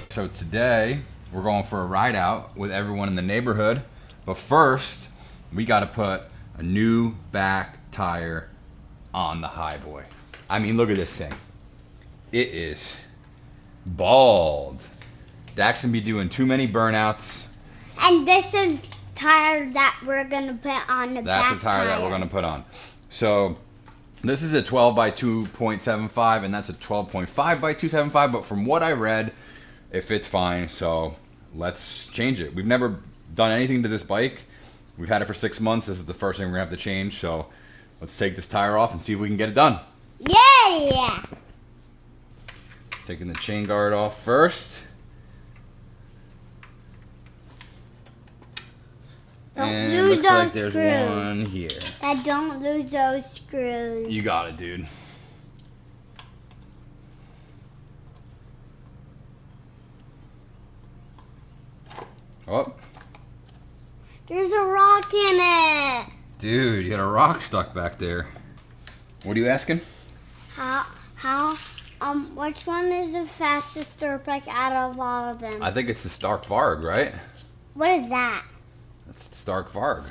So today we're going for a ride out with everyone in the neighborhood, but first we got to put a new back tire on the Hiboy. I mean, look at this thing. It is bald. Daxton be doing too many burnouts. And this is the tire that we're gonna put on the back. That's the tire that we're gonna put on. So this is a 12 by 2.75 and that's a 12.5 by 275, but from what I read, it fits fine, so let's change it. We've never done anything to this bike. We've had it for 6 months. This is the first thing we're gonna have to change, so let's take this tire off and see if we can get it done. Yeah! Taking the chain guard off first. Don't looks lose those like there's screws. one here. Dad, don't lose those screws. You got it, dude. Oh. There's a rock in it. Dude, you got a rock stuck back there. What are you asking? Which one is the fastest dirt bike out of all of them? I think it's the Stark Varg, right? What is that? That's the Stark Varg.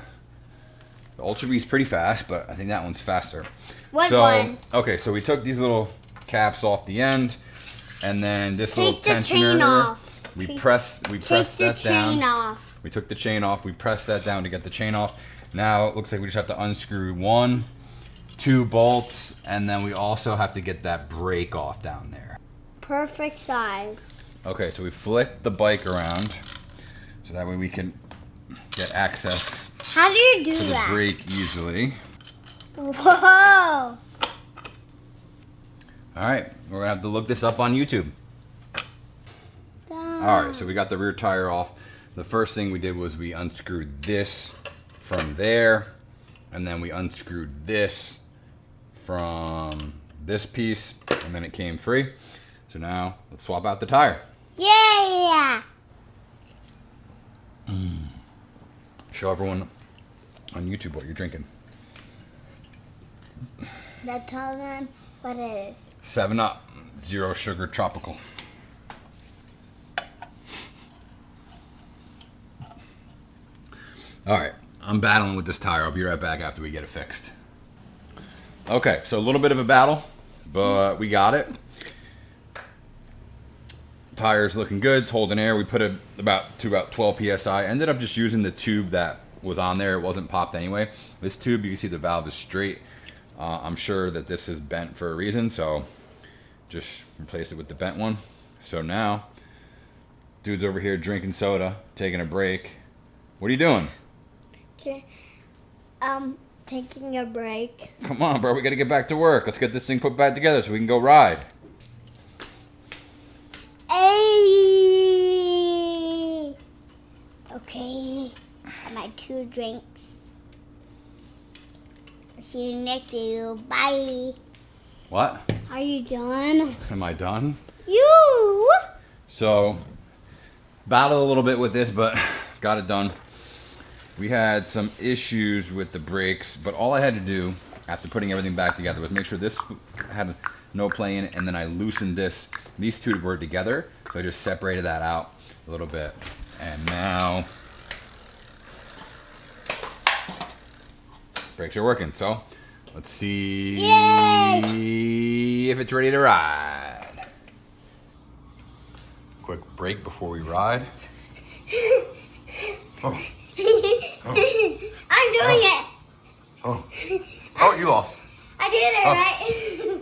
The Ultrabee is pretty fast, but I think that one's faster. What one? Okay, so we took these little caps off the end, and then this little Take the tensioner. chain off. We pressed that down. Take the chain off. We took the chain off. We pressed that down to get the chain off. Now it looks like we just have to unscrew 1, 2 bolts, and then we also have to get that brake off down there. Perfect size. Okay, so we flip the bike around so that way we can get access How do you do to the that? brake easily. Whoa! All right, we're gonna have to look this up on YouTube. All right, so we got the rear tire off. The first thing we did was we unscrewed this from there, and then we unscrewed this from this piece, and then it came free. So now let's swap out the tire. Yeah! Show everyone on YouTube what you're drinking. Now tell them what it is. 7 Up, 0 sugar tropical. All right, I'm battling with this tire. I'll be right back after we get it fixed. Okay, so a little bit of a battle, but we got it. Tire's looking good, it's holding air. We put it to about 12 PSI. Ended up just using the tube that was on there. It wasn't popped anyway. This tube, you can see the valve is straight. I'm sure that this is bent for a reason, so just replace it with the bent one. So now, dude's over here drinking soda, taking a break. What are you doing? Taking a break. Come on, bro, we gotta get back to work. Let's get this thing put back together so we can go ride. Hey! Okay, my 2 drinks. See you next video. Bye. What? Are you done? Am I done? You! So, battled a little bit with this, but got it done. We had some issues with the brakes, but all I had to do after putting everything back together was make sure this had no play in it, and then I loosened this. These two were together, so I just separated that out a little bit. And now, brakes are working, so let's see if it's ready to ride. Quick break before we ride. Oh. I'm doing it. Oh, you lost. I did it, right?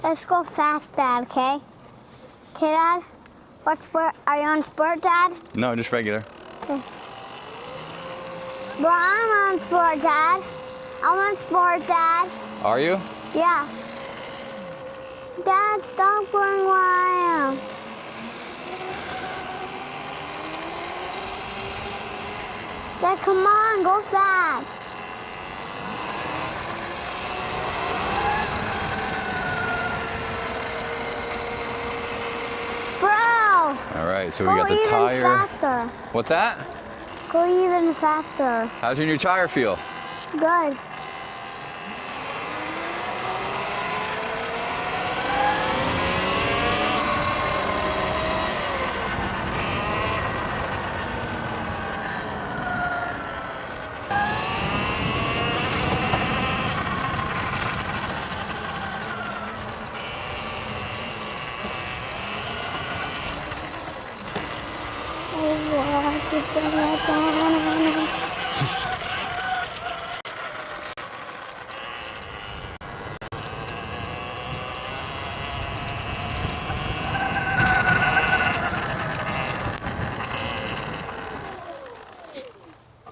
Let's go fast, Dad, okay? Okay, Dad? What sport? Are you on sport, Dad? No, just regular. Okay. Well, I'm on sport, Dad. I'm on sport, Dad. Are you? Yeah. Dad, stop going where I am. Dad, come on, go fast. right, so we Go got the even tire. faster. What's that? Go even faster. How's your new tire feel? Good.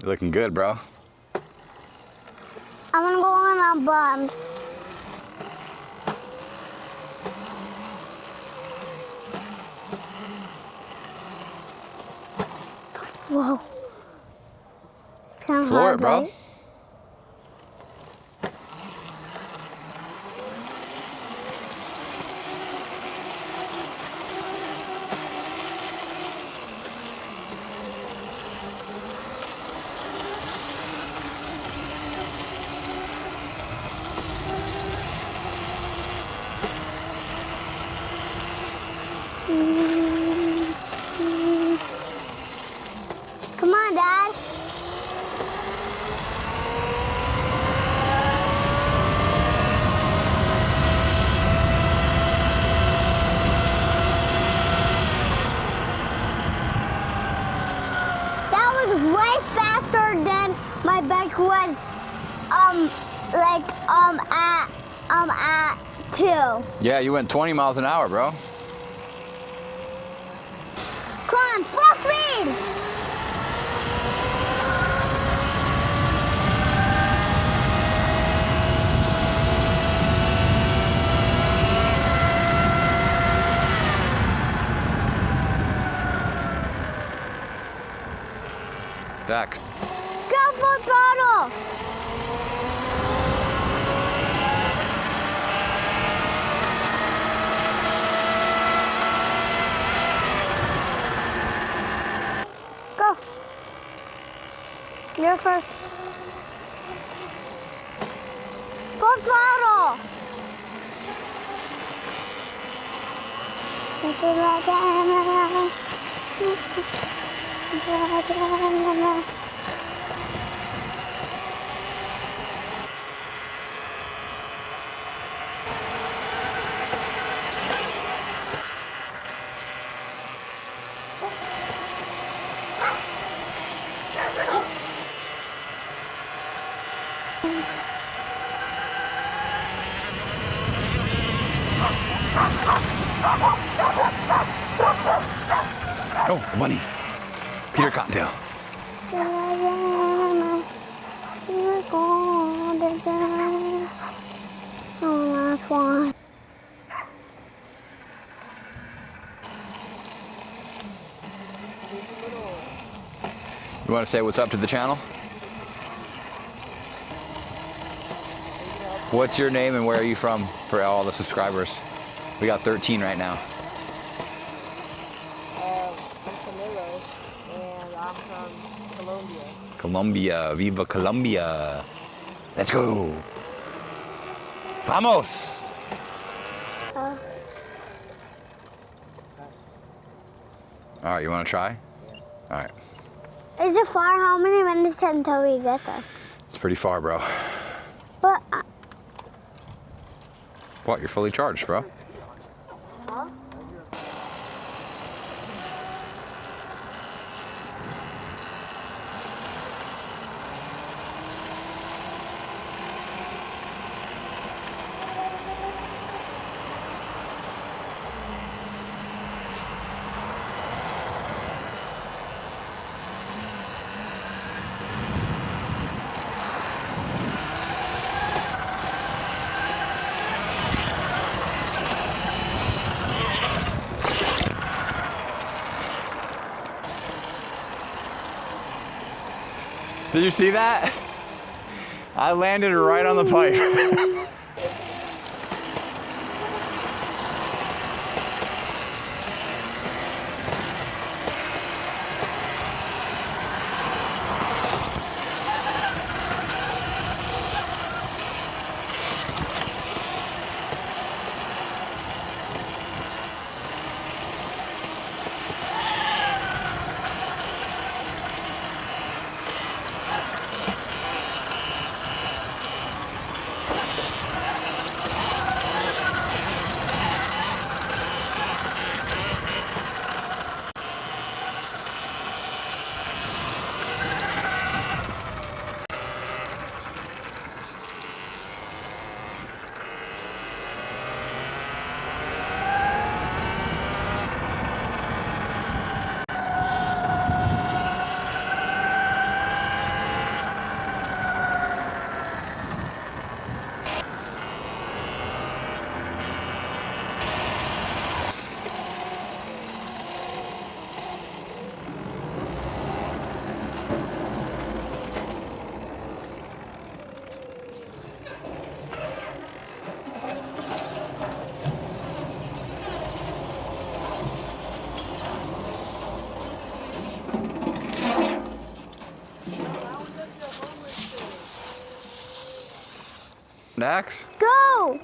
You're looking good, bro. I'm gonna go on bumps. Whoa. It's kind of Floor hard, it, bro. right? Come on, Dad. That was way faster than my bike was, at 2. Yeah, you went 20 miles an hour, bro. Come on, full speed! Dax. Go full throttle! Go. You're first. Full throttle! Oh, a bunny. Peter Cottontail. Oh, last one. You want to say what's up to the channel? What's your name and where are you from for all the subscribers? We got 13 right now. I'm from Eros, and I'm from Colombia. Colombia, viva Colombia. Let's go. Vamos. All right, you want to try? All right. Is it far? How many minutes until we get there? It's pretty far, bro. But What, you're fully charged, bro. Huh? Did you see that? I landed right on the pipe. Dax? Go!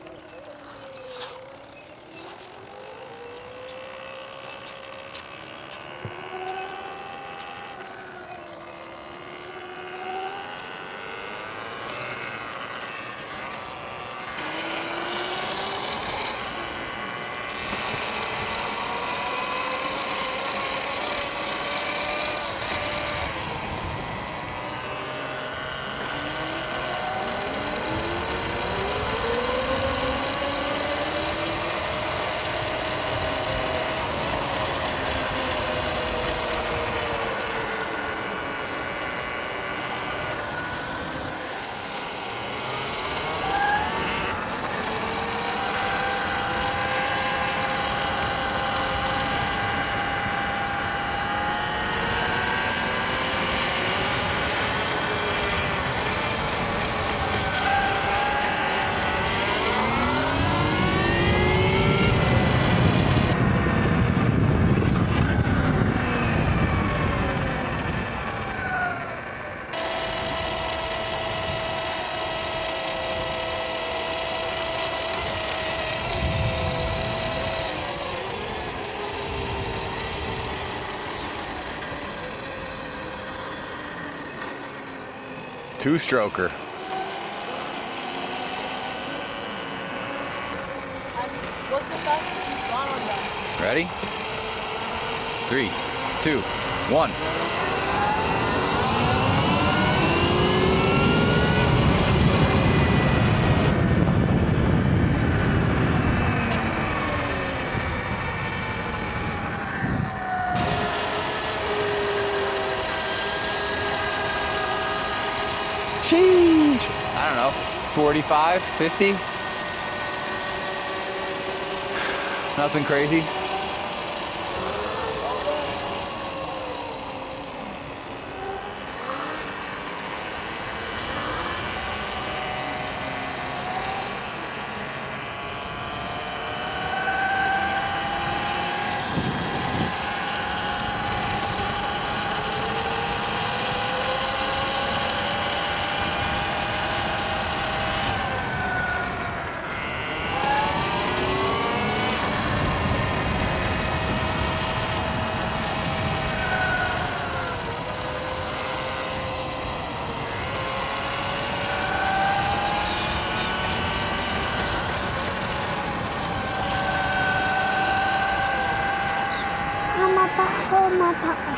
Two-stroker. What's the fastest gone on that? Ready? 3, 2, 1. Sheesh. I don't know, 45, 50? Nothing crazy. Hold my papa.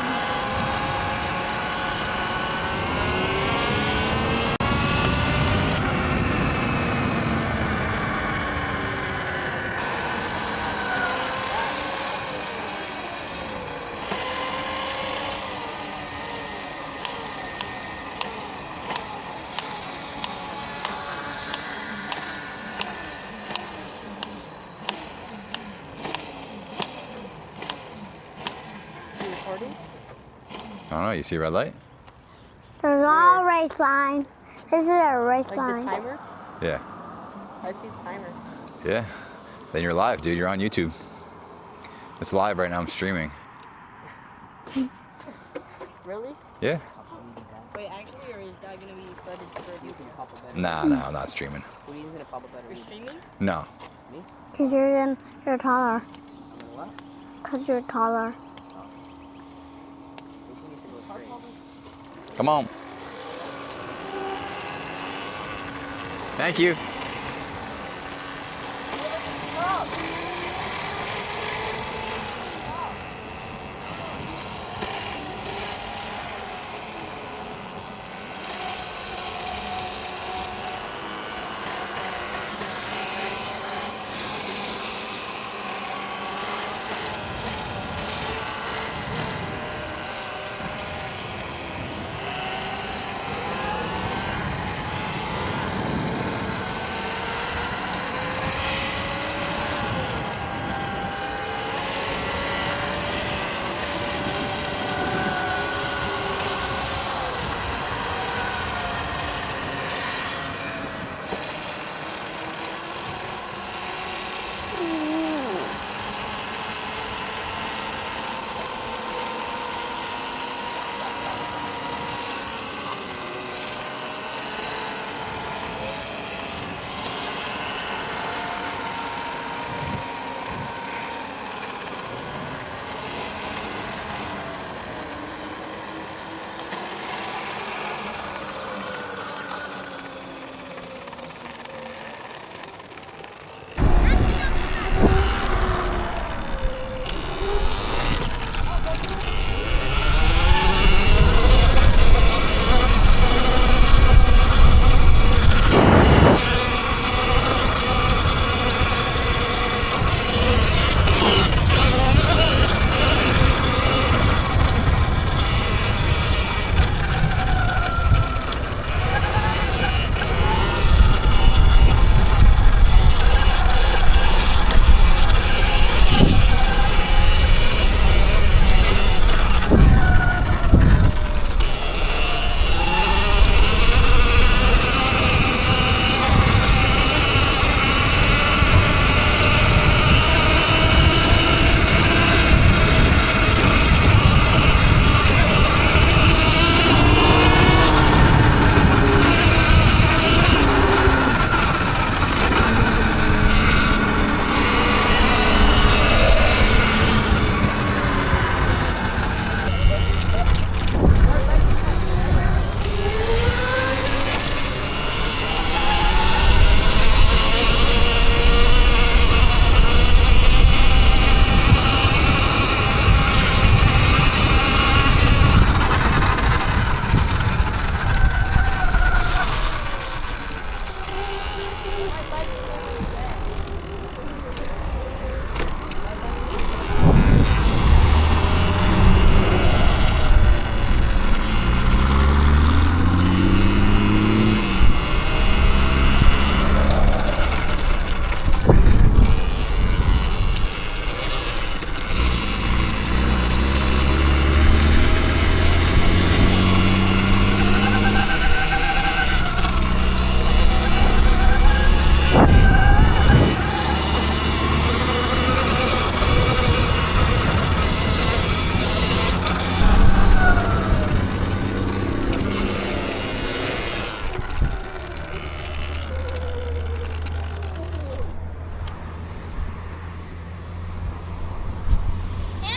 I don't know, you see a red light? There's all race line. This is a race Like line. the timer? Yeah. I see the timer. Yeah. Then you're live, dude. You're on YouTube. It's live right now. I'm streaming. Really? Yeah. Wait, actually, or is that gonna be flooded for you? Nah, I'm not streaming. What are you gonna pop up better? You're streaming? No. Me? Because you're taller. I'm gonna what? Because you're taller. Come on. Thank you.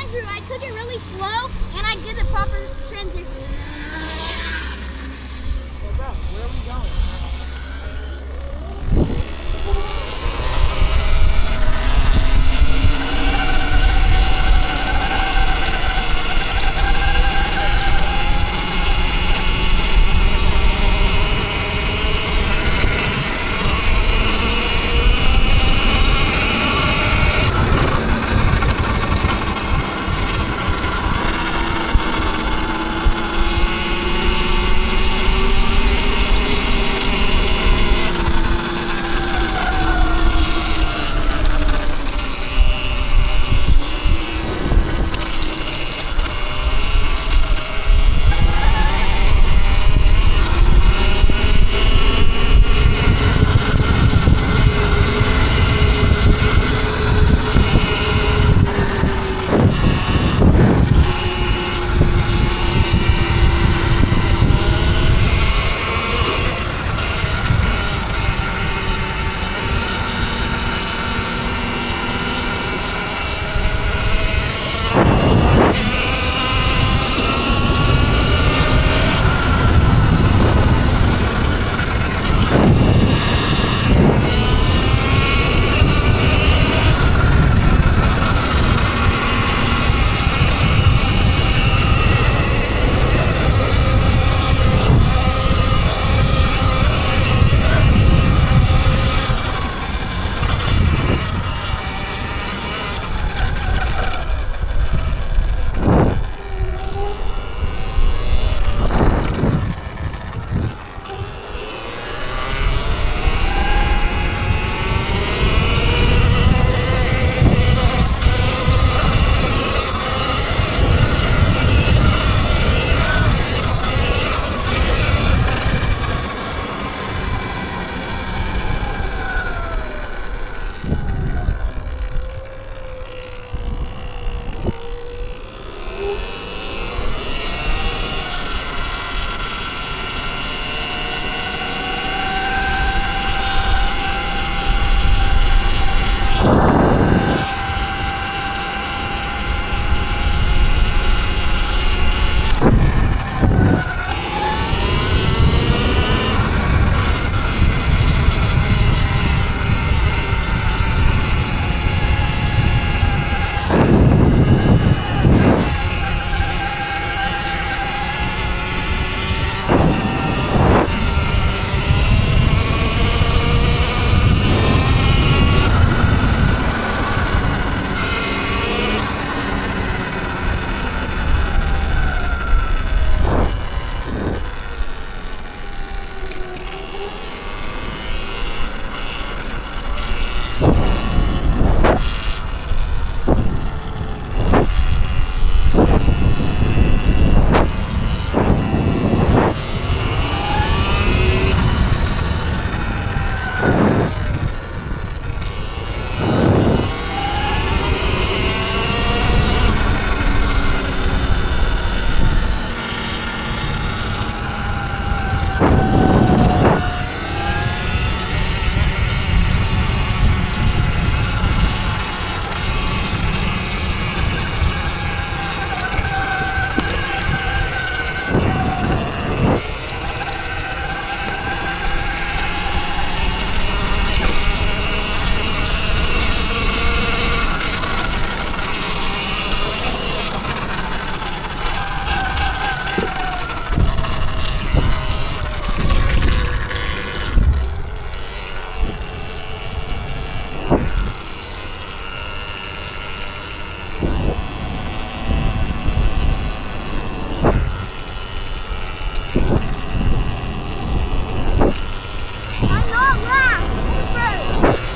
Andrew, I took it really slow and I did the proper transition. Hey, bro, where are we going?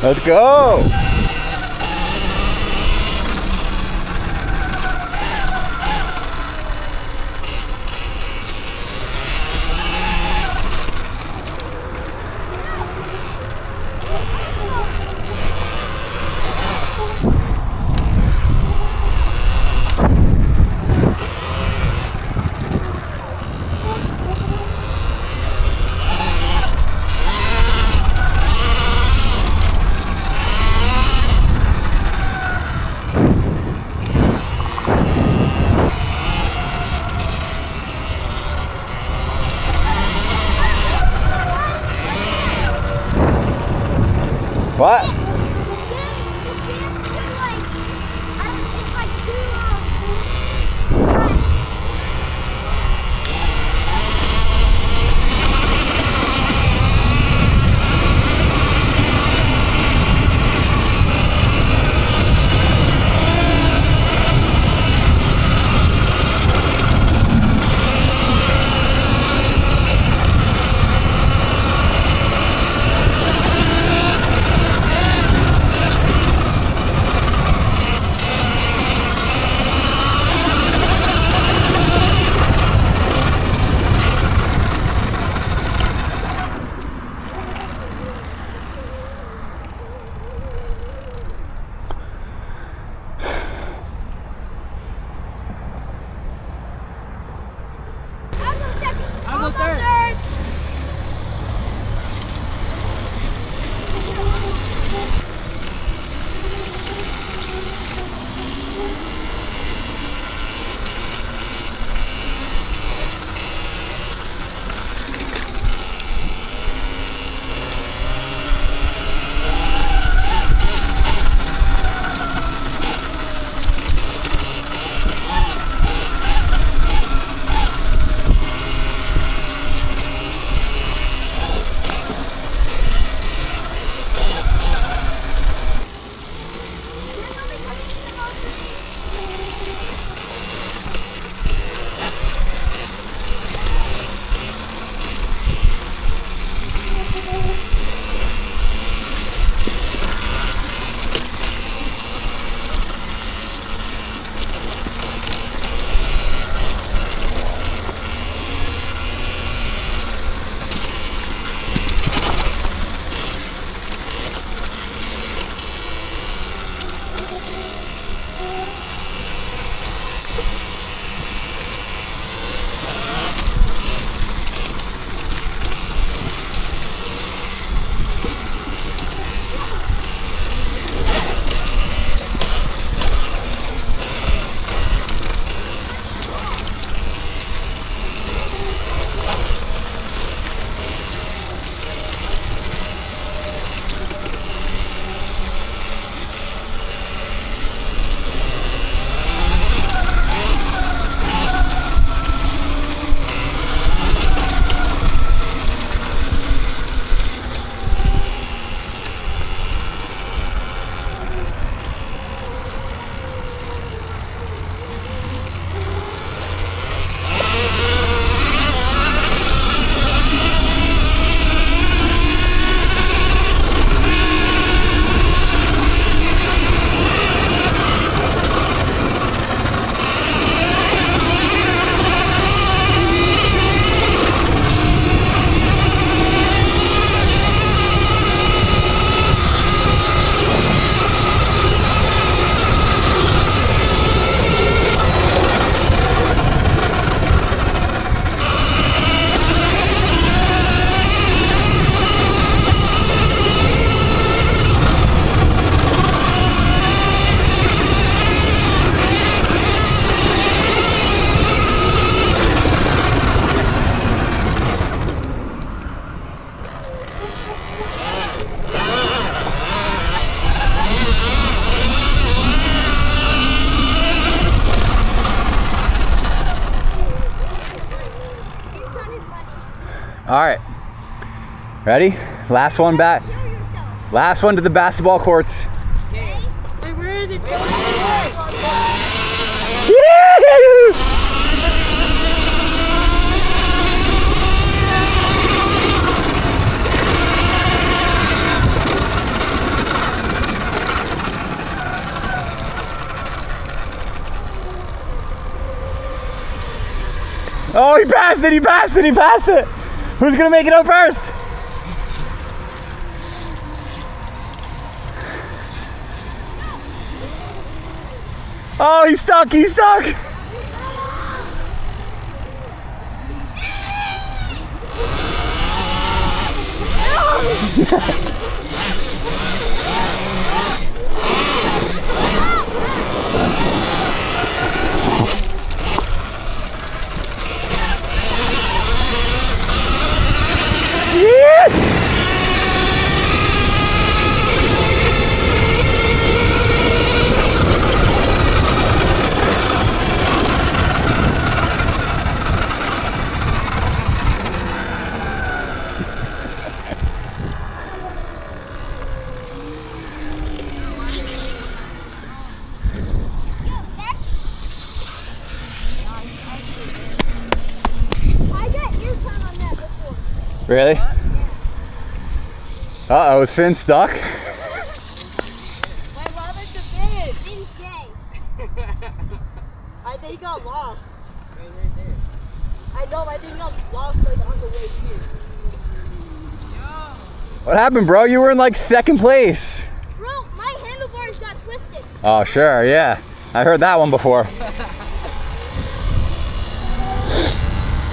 Let's go. What? All right, ready? Last one back. Last one to the basketball courts. Wait, where is it? Oh, he passed it, he passed it, he passed it. Who's gonna make it out first? Oh, he's stuck, he's stuck. Really? Uh-oh, is Finn stuck? My brother's the Finn. Finn's gay. I think he got lost. Right there. I know, I think he got lost like on the way here. What happened, bro? You were in like second place. Bro, my handlebars got twisted. Oh, sure, yeah. I heard that one before.